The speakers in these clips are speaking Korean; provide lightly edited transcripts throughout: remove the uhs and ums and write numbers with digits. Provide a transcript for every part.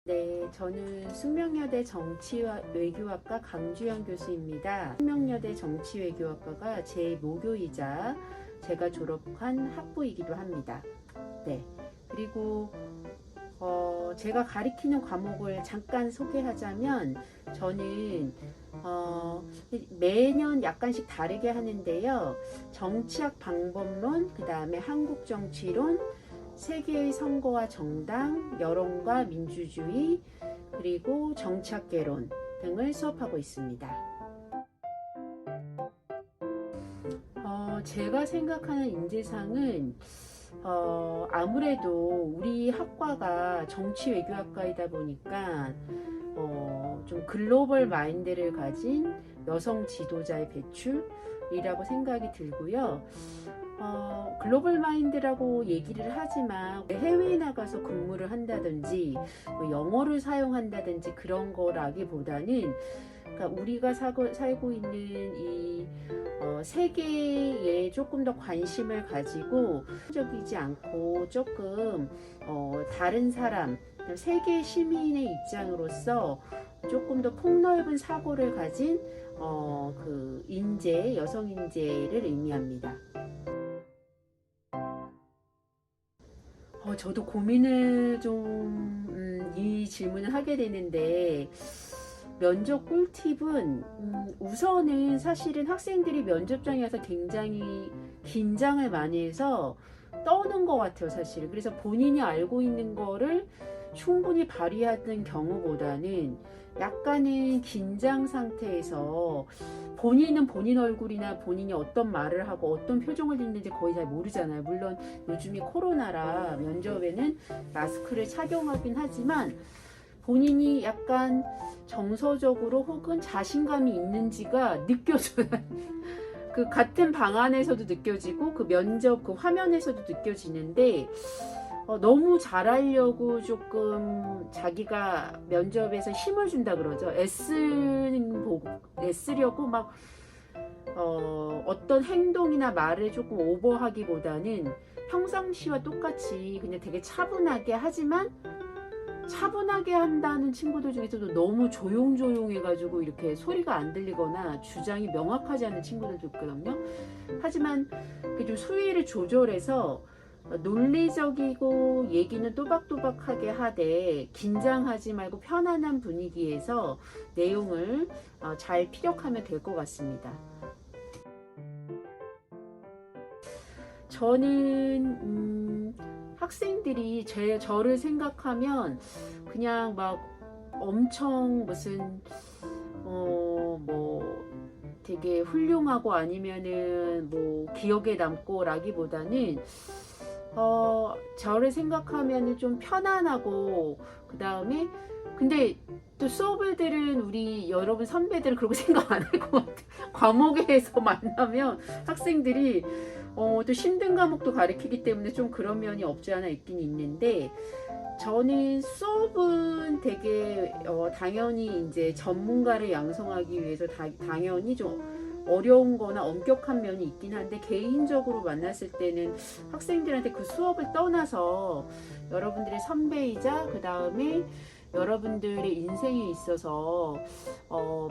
네, 저는 숙명여대 정치외교학과 강주연 교수입니다. 숙명여대 정치외교학과가 제 모교이자 제가 졸업한 학부이기도 합니다. 네, 그리고 제가 가리키는 과목을 잠깐 소개하자면 저는 매년 약간씩 다르게 하는데요. 정치학 방법론, 그 다음에 한국 정치론, 세계의 선거와 정당, 여론과 민주주의, 그리고 정치학개론 등을 수업하고 있습니다. 제가 생각하는 인재상은 아무래도 우리 학과가 정치외교학과이다 보니까 좀 글로벌 마인드를 가진 여성 지도자의 배출이라고 생각이 들고요. 글로벌 마인드라고 얘기를 하지만 해외에 나가서 근무를 한다든지 영어를 사용한다든지 그런 거라기보다는, 그러니까 우리가 살고 있는 이 세계에 조금 더 관심을 가지고 적이지 않고 조금 다른 사람, 세계 시민의 입장으로서 조금 더 폭넓은 사고를 가진 그 인재, 여성 인재를 의미합니다. 저도 고민을 이 질문을 하게 되는데, 면접 꿀팁은 우선은 사실은 학생들이 면접장에 와서 굉장히 긴장을 많이 해서 떠는 것 같아요, 사실은. 그래서 본인이 알고 있는 거를 충분히 발휘하는 경우보다는 약간의 긴장 상태에서 본인은 본인 얼굴이나 본인이 어떤 말을 하고 어떤 표정을 짓는지 거의 잘 모르잖아요. 물론 요즘이 코로나라 면접에는 마스크를 착용하긴 하지만 본인이 약간 정서적으로 혹은 자신감이 있는지가 느껴져요. 그 같은 방 안에서도 느껴지고 그 면접 그 화면에서도 느껴지는데, 너무 잘하려고 조금 자기가 면접에서 힘을 준다 그러죠. 애쓰려고 막 어떤 행동이나 말을 조금 오버하기보다는 평상시와 똑같이 그냥 되게 차분하게 하지만, 차분하게 한다는 친구들 중에서도 너무 조용조용해가지고 이렇게 소리가 안 들리거나 주장이 명확하지 않은 친구들도 있거든요. 하지만 좀 수위를 조절해서 논리적이고 얘기는 또박또박하게 하되 긴장하지 말고 편안한 분위기에서 내용을 잘 피력하면 될 것 같습니다. 저는 학생들이 저를 생각하면 그냥 막 엄청 무슨 뭐 되게 훌륭하고 아니면은 뭐 기억에 남고 라기보다는 저를 생각하면은 좀 편안하고, 그 다음에 근데 또 수업애들은 우리 여러분 선배들은 그렇게 생각 안 할 것 같아요. 과목에서 만나면 학생들이 또 힘든 과목도 가르치기 때문에 좀 그런 면이 없지 않아 있긴 있는데, 저는 수업은 되게 당연히 이제 전문가를 양성하기 위해서 당연히 좀 어려운 거나 엄격한 면이 있긴 한데, 개인적으로 만났을 때는 학생들한테 그 수업을 떠나서 여러분들의 선배이자 그 다음에 여러분들의 인생에 있어서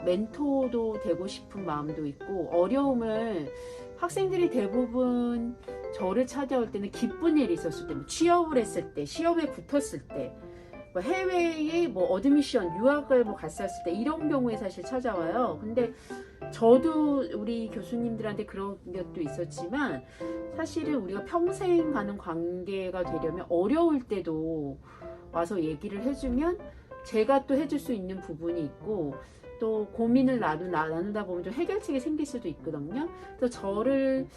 멘토도 되고 싶은 마음도 있고, 어려움을 학생들이 대부분 저를 찾아올 때는 기쁜 일이 있었을 때, 뭐 취업을 했을 때, 시험에 붙었을 때, 뭐 해외에 뭐 어드미션 유학을 뭐 갔었을 때, 이런 경우에 사실 찾아와요. 근데 저도 우리 교수님들한테 그런 것도 있었지만, 사실은 우리가 평생 가는 관계가 되려면 어려울 때도 와서 얘기를 해주면 제가 또 해줄 수 있는 부분이 있고, 또 고민을 나누다 보면 좀 해결책이 생길 수도 있거든요. 그래서 저를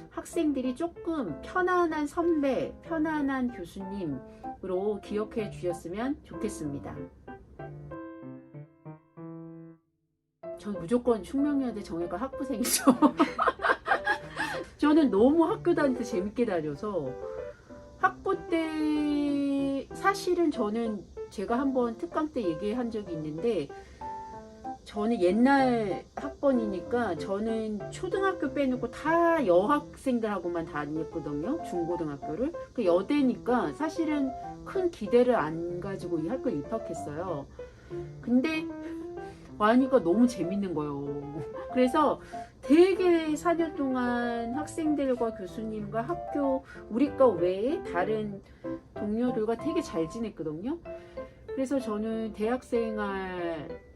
학생들이 조금 편안한 선배, 편안한 교수님으로 기억해 주셨으면 좋겠습니다. 전 무조건 숙명여대 정예과 학부생이죠. 저는 너무 학교 다닐 때 재밌게 다녀서, 학부 때 사실은 저는 제가 한번 특강 때 얘기한 적이 있는데, 저는 옛날 학번이니까 저는 초등학교 빼놓고 다 여학생들하고만 다녔거든요. 중고등학교를. 그 여대니까 사실은 큰 기대를 안 가지고 이 학교에 입학했어요. 근데 와니까 너무 재밌는 거예요. 그래서 되게 4년 동안 학생들과 교수님과 학교 우리과 외에 다른 동료들과 되게 잘 지냈거든요. 그래서 저는 대학생활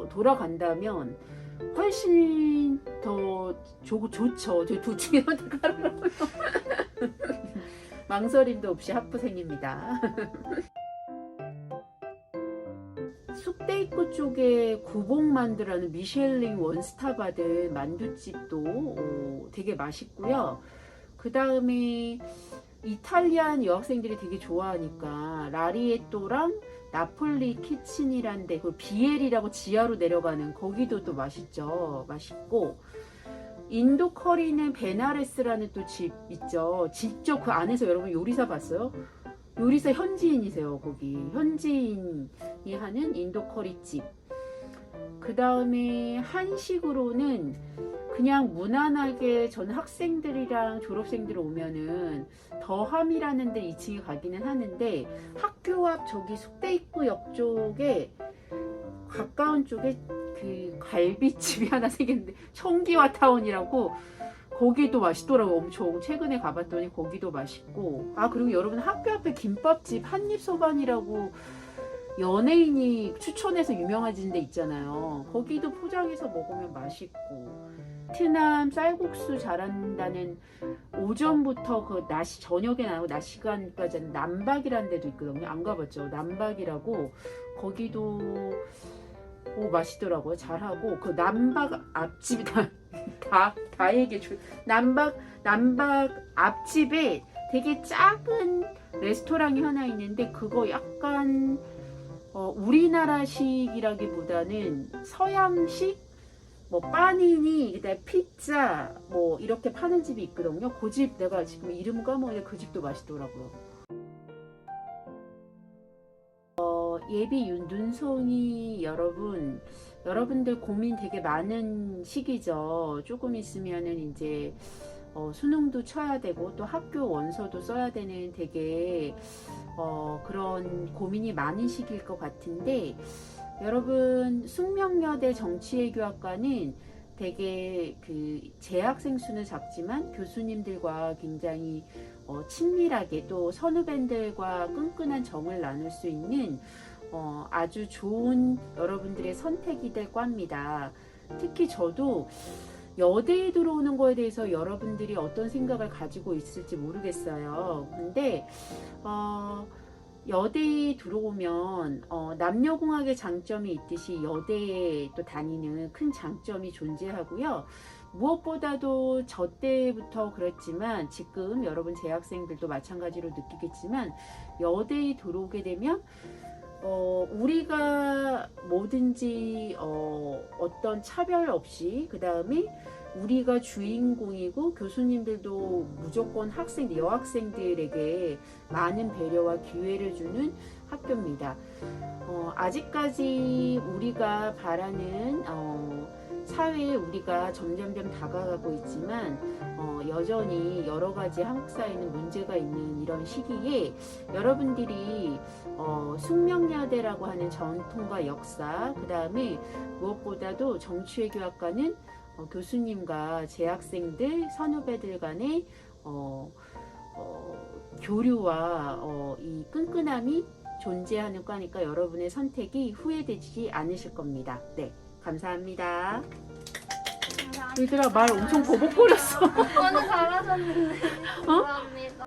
돌아간다면 훨씬 더 좋죠. 저 둘 중에 선택하라고요. 망설임도 없이 학부생입니다. 쑥대입구 쪽에 구봉만두라는 미쉐린 원스타 받은 만두집도 되게 맛있고요. 그 다음에 이탈리안 여학생들이 되게 좋아하니까 라리에또랑 나폴리 키친이란 데, 그 비엘이라고 지하로 내려가는 거기도 또 맛있죠. 맛있고, 인도 커리는 베나레스라는 또 집 있죠. 직접 그 안에서 여러분 요리사 봤어요? 요리사 현지인이세요. 거기 현지인이 하는 인도 커리집. 그 다음에 한식으로는 그냥 무난하게 저는 학생들이랑 졸업생들 오면은 더함이라는 데 2층에 가기는 하는데 학교 앞 저기 쑥대입구역 쪽에 가까운 쪽에 그 갈비집이 하나 생겼는데 청기와타운이라고 거기도 맛있더라고. 엄청 최근에 가봤더니 거기도 맛있고, 아 그리고 여러분 학교 앞에 김밥집 한입소반이라고 연예인이 추천해서 유명해진 데 있잖아요. 거기도 포장해서 먹으면 맛있고, 베트남 쌀국수 잘한다는 오전부터 그 낮 저녁에 나오고 낮 시간까지 하는 남박이라는 데도 있거든요. 안 가봤죠. 남박이라고 거기도 맛있더라고요. 잘하고 그 남박 앞집이 다 얘기해 줘. 남박 앞집에 되게 작은 레스토랑이 하나 있는데 그거 약간 우리나라식이라기보다는 서양식 뭐 빠니니 그다음에 피자 뭐 이렇게 파는 집이 있거든요. 그 집 내가 지금 이름 까먹는데 그 집도 맛있더라고요. 예비 눈송이 여러분들 고민 되게 많은 시기죠. 조금 있으면은 이제 수능도 쳐야 되고 또 학교 원서도 써야 되는 되게 그런 고민이 많은 시기일 것 같은데, 여러분 숙명여대 정치외교학과는 되게 그 재학생 수는 작지만 교수님들과 굉장히 친밀하게 또 선후배들과 끈끈한 정을 나눌 수 있는 아주 좋은 여러분들의 선택이 될 과입니다. 특히 저도 여대에 들어오는 거에 대해서 여러분들이 어떤 생각을 가지고 있을지 모르겠어요. 근데 여대에 들어오면 남녀공학의 장점이 있듯이 여대에 또 다니는 큰 장점이 존재하고요. 무엇보다도 저 때부터 그랬지만 지금 여러분 재학생들도 마찬가지로 느끼겠지만 여대에 들어오게 되면 우리가 뭐든지 어떤 차별 없이, 그 다음에 우리가 주인공이고 교수님들도 무조건 여학생들에게 많은 배려와 기회를 주는 학교입니다. 아직까지 우리가 바라는 사회에 우리가 점점점 다가가고 있지만 여전히 여러 가지 한국 사회에는 문제가 있는 이런 시기에 여러분들이 숙명여대라고 하는 전통과 역사, 그 다음에 무엇보다도 정치외교학과는 교수님과 재학생들, 선후배들 간의 교류와 이 끈끈함이 존재하는 과니까 여러분의 선택이 후회되지 않으실 겁니다. 네, 감사합니다. 얘들아 말 엄청 버벅거렸어. 오늘 잘하셨는데. 감사합니다.